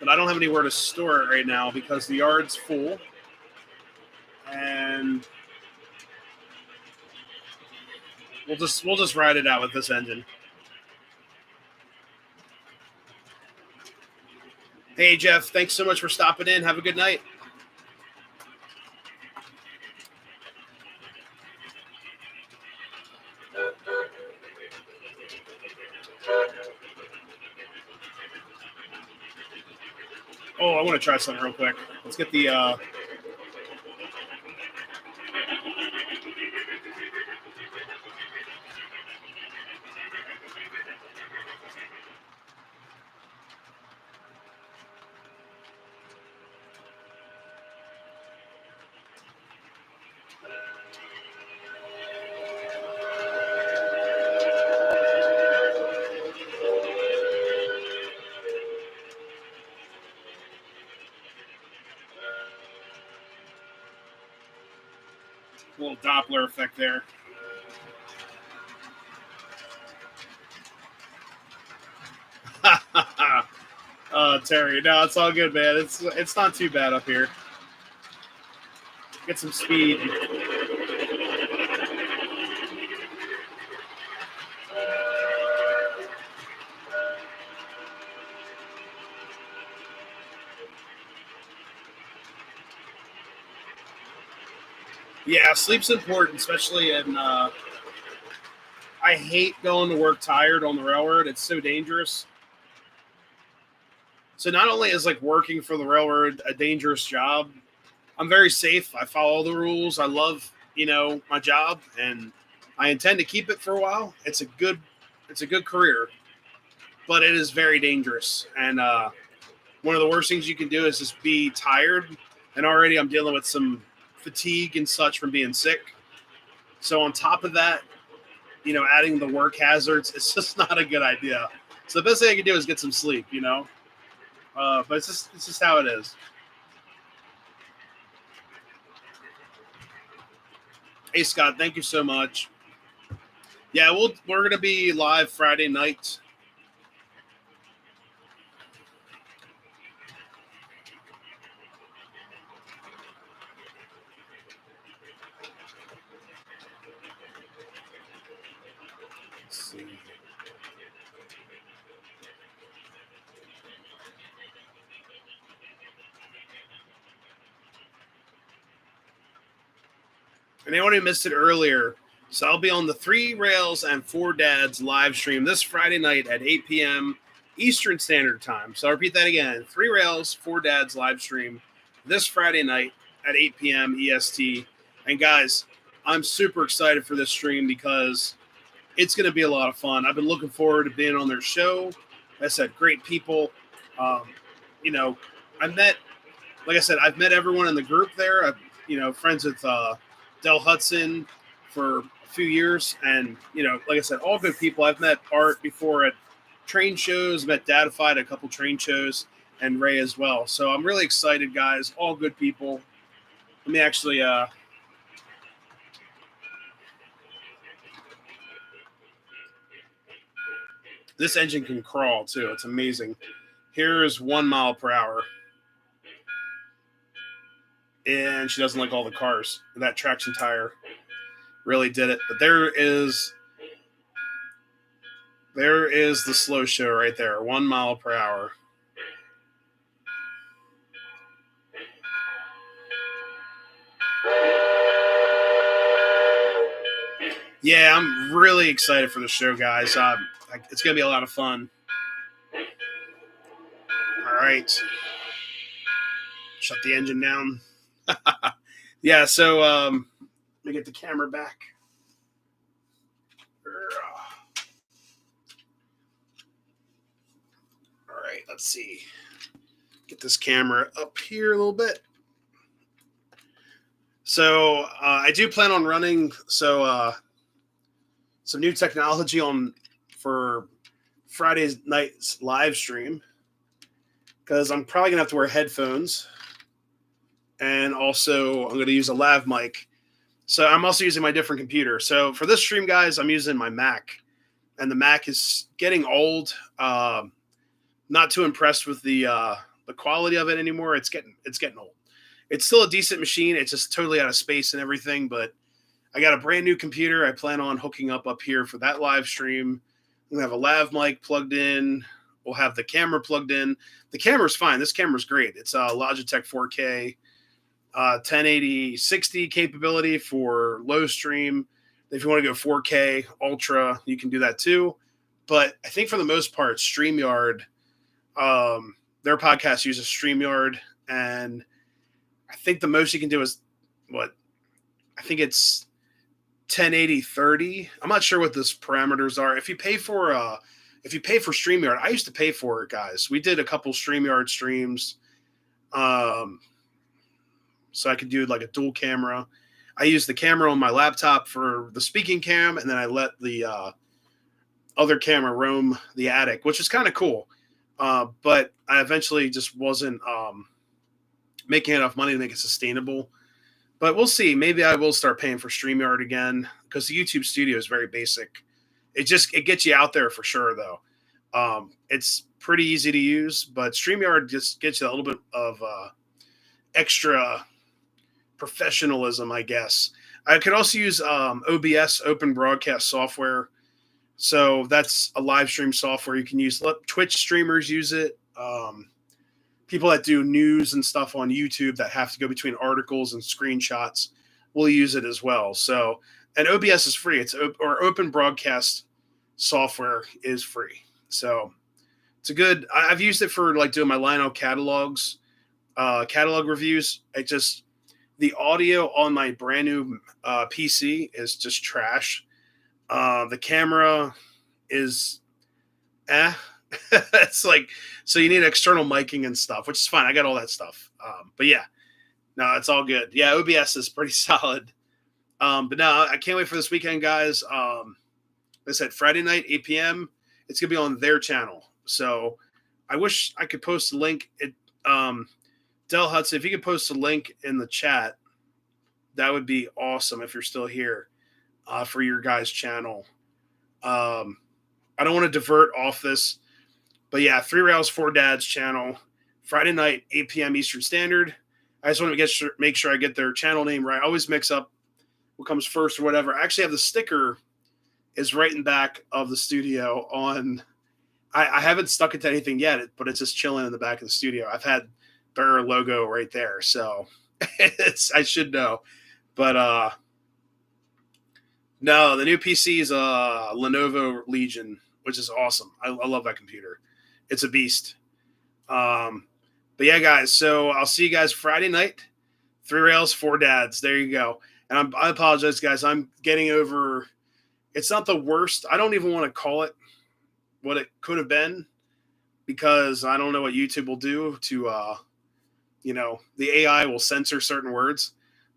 I don't have anywhere to store it right now because the yard's full, and we'll just ride it out with this engine. Hey Jeff, thanks so much for stopping in. Have a good night. Oh, I want to try something real quick. Let's get the little Doppler effect there. Terry, no, it's all good, man. It's not too bad up here. Get some speed. Yeah, sleep's important, especially in. I hate going to work tired on the railroad. It's so dangerous. So not only is like working for the railroad a dangerous job, I'm very safe. I follow all the rules. I love, my job, and I intend to keep it for a while. It's a good career, but it is very dangerous. And one of the worst things you can do is just be tired. And already I'm dealing with some fatigue and such from being sick. So on top of that, adding the work hazards, it's just not a good idea. So the best thing I can do is get some sleep. But it's just how it is. Hey Scott, thank you so much. Yeah, we're gonna be live Friday night. Let's see. And anyone who missed it earlier, so I'll be on the Three Rails and Four Dads live stream this Friday night at 8 p.m. Eastern Standard Time. So I'll repeat that again: Three Rails, Four Dads live stream this Friday night at 8 p.m. EST. And guys, I'm super excited for this stream because it's going to be a lot of fun. I've been looking forward to being on their show. Like I said, great people. Um, you know, I met, like I said, I've met everyone in the group there. I'm, friends with Del Hudson for a few years, and like I said, all good people. I've met Art before at train shows, met Datified at a couple train shows, and Ray as well. So I'm really excited, guys. All good people. Let me actually. This engine can crawl too. It's amazing. Here's 1 mile per hour. And she doesn't like all the cars. That traction tire really did it. But there is the slow show right there. 1 mile per hour. Yeah, I'm really excited for the show, guys. It's gonna be a lot of fun. All right, shut the engine down. Yeah, so let me get the camera back. All right, let's see. Get this camera up here a little bit. So I do plan on running some new technology on for Friday night's live stream because I'm probably gonna have to wear headphones, and also I'm gonna use a lav mic. So I'm also using my different computer. So for this stream, guys, I'm using my Mac, and the Mac is getting old. Not too impressed with the quality of it anymore. It's getting old. It's still a decent machine. It's just totally out of space and everything. But I got a brand new computer. I plan on hooking up here for that live stream. We'll have a lav mic plugged in. We'll have the camera plugged in. The camera's fine. This camera's great. It's a Logitech 4K, 1080 60 capability for low stream. If you want to go 4K Ultra, you can do that too. But I think for the most part, StreamYard, their podcast uses StreamYard, and I think the most you can do is what I think it's 1080 30. I'm not sure what those parameters are. If you pay for StreamYard, I used to pay for it, guys. We did a couple StreamYard streams, um, so I could do like a dual camera. I use the camera on my laptop for the speaking cam, and then I let the other camera roam the attic, which is kind of cool. But I eventually just wasn't making enough money to make it sustainable. But we'll see. Maybe I will start paying for StreamYard again because the YouTube Studio is very basic. It gets you out there for sure, though. It's pretty easy to use, but StreamYard just gets you a little bit of extra professionalism, I guess. I could also use OBS, Open Broadcast Software. So that's a live stream software you can use. Let Twitch streamers use it. People that do news and stuff on YouTube that have to go between articles and screenshots will use it as well. So, and OBS is free. Or open broadcast software is free. So it's a good. I've used it for like doing my Lionel catalogs, catalog reviews. The audio on my brand new PC is just trash. The camera is it's like, so you need external miking and stuff, which is fine. I got all that stuff. But yeah, no, it's all good. Yeah, OBS is pretty solid. But no, I can't wait for this weekend, guys. Like I said, Friday night, 8 p.m. It's gonna be on their channel. So I wish I could post a link. Del Hudson, if you could post a link in the chat, that would be awesome if you're still here for your guys' channel. I don't want to divert off this, but yeah, 3 Rails, 4 Dads channel, Friday night, 8 p.m. Eastern Standard. I just want to make sure I get their channel name right. I always mix up what comes first or whatever. I actually have the sticker is right in back of the studio on. I haven't stuck it to anything yet, but it's just chilling in the back of the studio. I've had their logo right there, so I should know. But no, the new PC is a Lenovo Legion, which is awesome. I love that computer. It's a beast. But yeah, guys, so I'll see you guys Friday night. 3 Rails, 4 Dads. There you go. And I apologize, guys. I'm getting over. It's not the worst. I don't even want to call it what it could have been, because I don't know what YouTube will do to, the AI will censor certain words.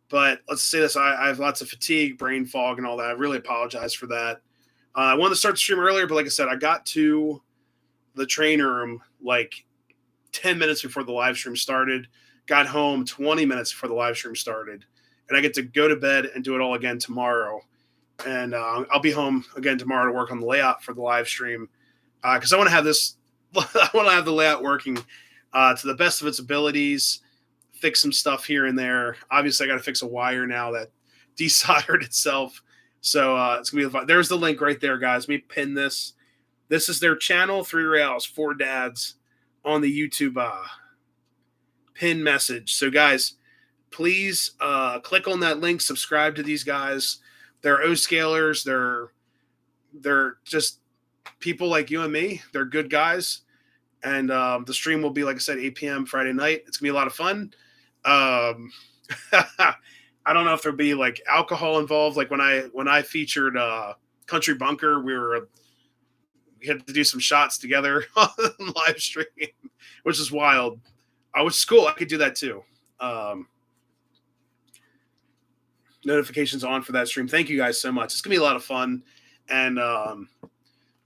But let's say this, I have lots of fatigue, brain fog, and all that. I really apologize for that. I wanted to start the stream earlier, but like I said, I got to the training room like 10 minutes before the live stream started, got home 20 minutes before the live stream started, and I get to go to bed and do it all again tomorrow. And I'll be home again tomorrow to work on the layout for the live stream, because I want to have this – I want to have the layout working to the best of its abilities, fix some stuff here and there. Obviously, I got to fix a wire now that desoldered itself. So it's going to be fun. There's the link right there, guys. Let me pin this. This is their channel, 3 Rails, 4 Dads, on the YouTube pin message. So, guys, please click on that link. Subscribe to these guys. They're O-scalers. They're just people like you and me. They're good guys. And the stream will be, like I said, 8 p.m. Friday night. It's going to be a lot of fun. I don't know if there'll be like alcohol involved. Like when I featured Country Bunker, we had to do some shots together on live stream, which is wild. Which is cool. I could do that too. Notifications on for that stream. Thank you guys so much. It's gonna be a lot of fun. And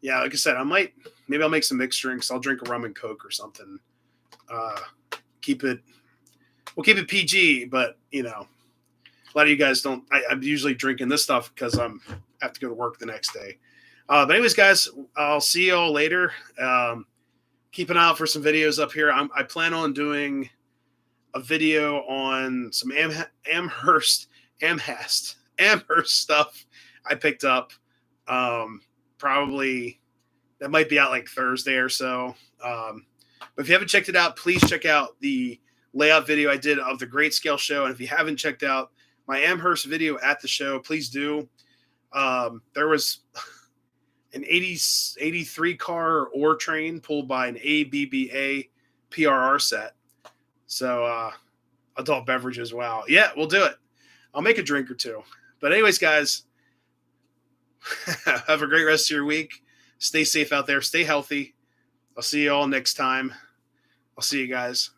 yeah, like I said, maybe I'll make some mixed drinks. I'll drink a rum and Coke or something. We'll keep it PG, but a lot of you guys don't. I'm usually drinking this stuff because I have to go to work the next day. But anyways, guys, I'll see you all later. Keep an eye out for some videos up here. I plan on doing a video on some Amherst stuff I picked up. Probably that might be out like Thursday or so. But if you haven't checked it out, please check out the layout video I did of the Great Scale Show. And if you haven't checked out my Amherst video at the show, please do. There was an 83 car ore train pulled by an ABBA PRR set. So adult beverages, wow. Yeah, we'll do it. I'll make a drink or two. But anyways, guys, have a great rest of your week. Stay safe out there. Stay healthy. I'll see you all next time. I'll see you guys.